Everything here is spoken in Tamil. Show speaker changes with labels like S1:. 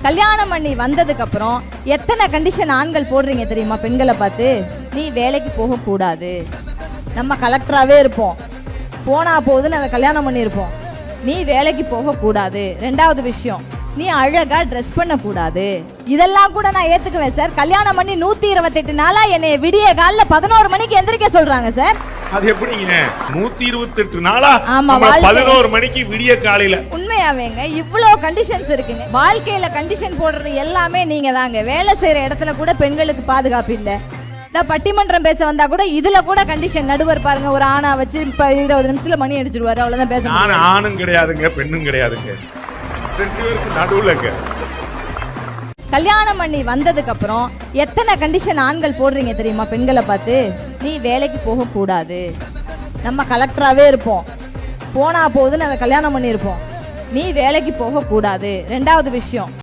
S1: கல்யாணம் பண்ணி வந்ததுக்கு அப்புறம் எத்தனை கண்டிஷன் ஆண்கள் போடுறீங்க தெரியுமா? பெண்களை பார்த்து, நீ வேலைக்கு போக கூடாது, நம்ம கலெக்டராகவே இருப்போம், போனா போகுதுன்னு அதை கல்யாணம் பண்ணியிருப்போம், நீ வேலைக்கு போக கூடாது. ரெண்டாவது விஷயம், நீ அழகா ட்ரெஸ் பண்ண கூடாது. இதெல்லாம் கூட நான் ஏத்துக்குவேன் சார். கல்யாணம் பண்ணி 128 நாளா என்னைய விடிய காலைல 11 மணிக்கு எந்திரிக்க சொல்றாங்க சார்.
S2: அது எப்படிங்க 128 நாளா?
S1: ஆமா,
S2: 11 மணிக்கு விடிய காலையில.
S1: உண்மையாவேங்க இவ்ளோ கண்டிஷன்ஸ் இருக்குங்க. வாழ்க்கையில கண்டிஷன் போடுறது எல்லாமே நீங்க தாங்க. வேலை செய்யற இடத்துல கூட பெண்களுக்கு பாதுகாப்பு இல்ல. இந்த பட்டிமன்றம் பேச வந்தா கூட இதுல கூட கண்டிஷன். நடுவர் பாருங்க, ஒரு ஆணா வச்சு 20 நிமிஷத்துல மணி அடிச்சிருவாரு, அவ்வளவுதான் பேச முடியும்.
S2: ஆணும் கிடையாதுங்க, பெண்ணும் கிடையாதுங்க, ரெண்டு பேருக்கு நடுவுலங்க.
S1: கல்யாணம் பண்ணி வந்ததுக்கு அப்புறம் எத்தனை கண்டிஷன் ஆண்கள் போடுறீங்க தெரியுமா? பெண்களை பார்த்து, நீ வேலைக்கு போக கூடாது, நம்ம கலெக்டராகவே இருப்போம், போனா போகுதுன்னு அதை கல்யாணம் பண்ணியிருப்போம், நீ வேலைக்கு போக கூடாது. ரெண்டாவது விஷயம்,